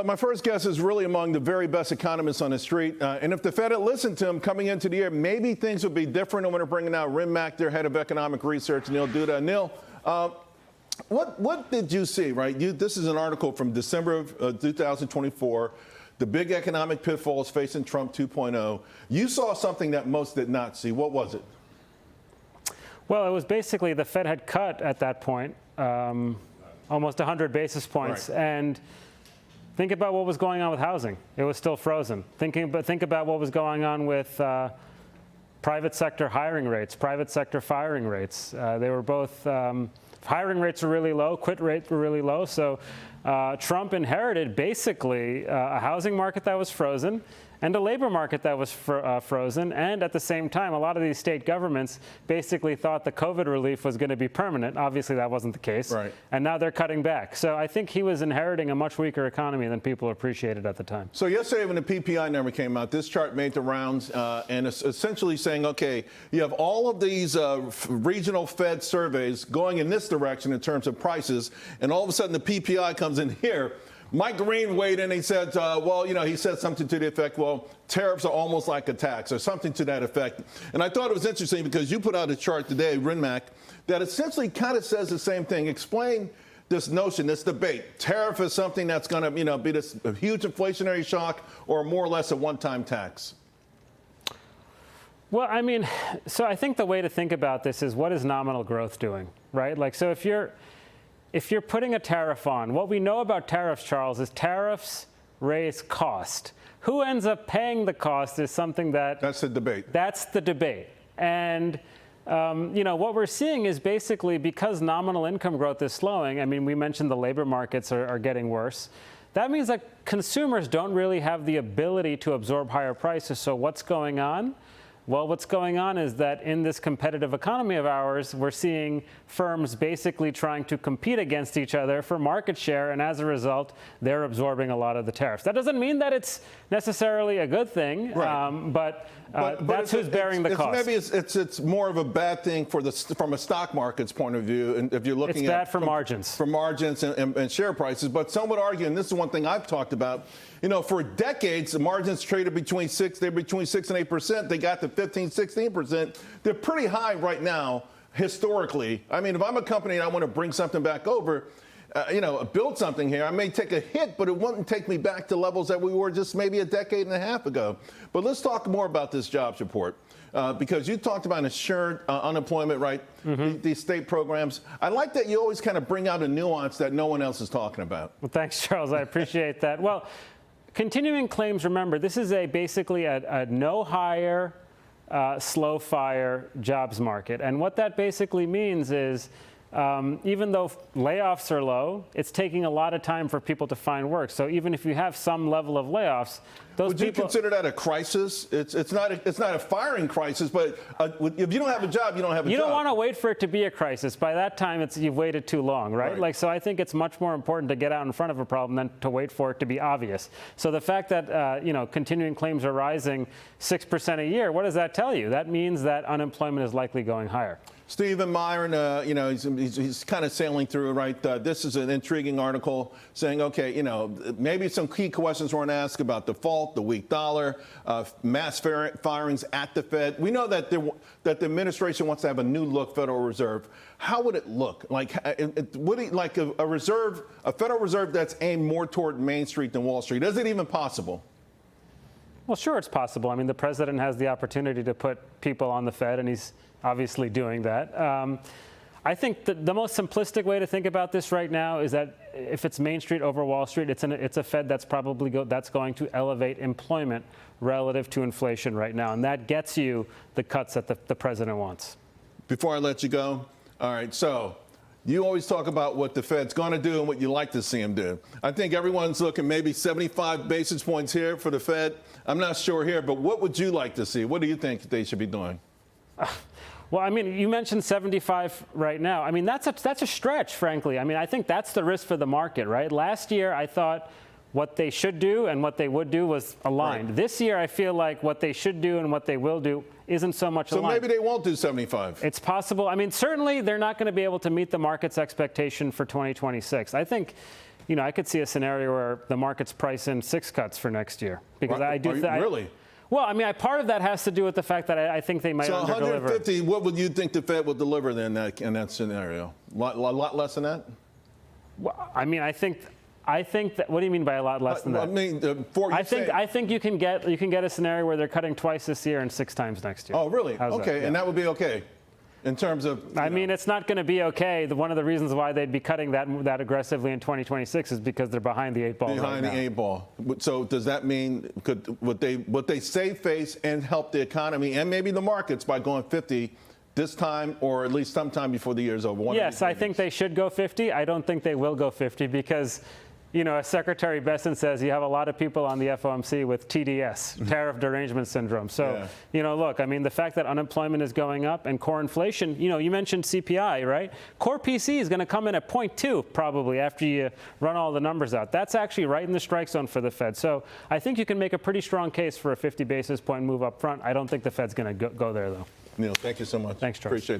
my first guess is really among the very best economists on the street. And if the Fed had listened to him coming into the year, maybe things would be different. I'm going to bring out RenMac, their head of economic research, Neil Dutta. Neil, what did you see, right? This is an article from December of 2024, the big economic pitfalls facing Trump 2.0. You saw something that most did not see. What was it? Well, it was basically the Fed had cut at that point almost 100 basis points. Right. And think about what was going on with housing. It was still frozen. Think about what was going on with private sector hiring rates, private sector firing rates. They were both, hiring rates were really low, quit rates were really low. So Trump inherited basically a housing market that was frozen and a labor market that was frozen. And at the same time, a lot of these state governments basically thought the COVID relief was going to be permanent. Obviously, that wasn't the case. Right. And now they're cutting back. So I think he was inheriting a much weaker economy than people appreciated at the time. So yesterday when the PPI number came out, this chart made the rounds and it's essentially saying, OK, you have all of these regional Fed surveys going in this direction in terms of prices. And all of a sudden, the PPI comes in here. Mike Green weighed in and he said, well, you know, he said something to the effect, well, tariffs are almost like a tax or something to that effect. And I thought it was interesting because you put out a chart today, RenMac, that essentially kind of says the same thing. Explain this notion, this debate. Tariff is something that's going to, you know, be this huge inflationary shock or more or less a one-time tax. Well, I mean, so I think the way to think about this is what is nominal growth doing, right? Like, so if you're putting a tariff on, what we know about tariffs, Charles, is tariffs raise cost. Who ends up paying the cost is something that... That's the debate. That's the debate. And, you know, what we're seeing is basically because nominal income growth is slowing, I mean, we mentioned the labor markets are getting worse. That means that consumers don't really have the ability to absorb higher prices. So what's going on? Well, what's going on is that in this competitive economy of ours, we're seeing firms basically trying to compete against each other for market share, and as a result, they're absorbing a lot a lot of the tariffs. That doesn't mean that it's necessarily a good thing, right. But that's who's bearing the cost. Maybe it's more of a bad thing from a stock market's point of view, and if you're looking at for margins, and share prices. But some would argue, and this is one thing I've talked about, you know, for decades the margins traded between 6 and 8%. They got to 15, 16%. They're pretty high right now historically. I mean, if I'm a company and I want to bring something back over, you know, build something here, I may take a hit, but it wouldn't take me back to levels that we were just maybe a decade and a half ago. But let's talk more about this jobs report, because you talked about insured unemployment, right? Mm-hmm. These state programs. I like that you always kind of bring out a nuance that no one else is talking about. Well, thanks, Charles. I appreciate that. Well, continuing claims, remember, this is basically a no-hire, slow-fire jobs market. And what that basically means is even though layoffs are low, it's taking a lot of time for people to find work. So even if you have some level of layoffs, those people... Would you consider that a crisis? It's not a firing crisis, but if you don't have a job, you don't have a job. You don't want to wait for it to be a crisis. By that time, you've waited too long, right? Like, so I think it's much more important to get out in front of a problem than to wait for it to be obvious. So the fact that you know, continuing claims are rising 6% a year, what does that tell you? That means that unemployment is likely going higher. Stephen Myron, you know, he's kind of sailing through, right? This is an intriguing article saying, okay, you know, maybe some key questions weren't asked about default, the weak dollar, mass firings at the Fed. We know that the administration wants to have a new look Federal Reserve. How would it look? Like, would it like a Federal Reserve that's aimed more toward Main Street than Wall Street? Is it even possible? Well, sure, it's possible. I mean, the president has the opportunity to put people on the Fed, and he's obviously doing that. I think the most simplistic way to think about this right now is that if it's Main Street over Wall Street, it's a Fed that's probably going to elevate employment relative to inflation right now, and that gets you the cuts that the president wants. Before I let you go, all right, so you always talk about what the Fed's going to do and what you like to see them do. I think everyone's looking maybe 75 basis points here for the Fed. I'm not sure here, but what would you like to see? What do you think they should be doing? Well, I mean, you mentioned 75 right now. I mean, that's a stretch, frankly. I mean, I think that's the risk for the market, right? Last year, I thought what they should do and what they would do was aligned. Right. This year, I feel like what they should do and what they will do isn't so much aligned. So maybe they won't do 75. It's possible. I mean, certainly they're not going to be able to meet the market's expectation for 2026. I think I could see a scenario where the markets price in 6 cuts for next year because I do. Really? Well, I mean, part of that has to do with the fact that I think they might So underdeliver. 150, what would you think the Fed will deliver then in that scenario? A lot less than that? Well, I mean, I think that. What do you mean by a lot less than that? I mean, I think you can get a scenario where they're cutting twice this year and 6 times next year. Oh, really? How's Okay, that? Yeah. and that would be okay in terms of. I mean, it's not going to be okay. One of the reasons why they'd be cutting that aggressively in 2026 is because they're behind the 8 ball. Behind the 8 ball. So does that mean would they save face and help the economy and maybe the markets by going 50 this time or at least sometime before the year's over? Yes, I think they should go 50. I don't think they will go 50 because, as Secretary Besson says, you have a lot of people on the FOMC with TDS, tariff derangement syndrome. So, look, I mean, the fact that unemployment is going up and core inflation, you mentioned CPI, right? Core PC is going to come in at 0.2 probably after you run all the numbers out. That's actually right in the strike zone for the Fed. So I think you can make a pretty strong case for a 50 basis point move up front. I don't think the Fed's going to go there, though. Neil, thank you so much. Thanks, Charles. Appreciate it.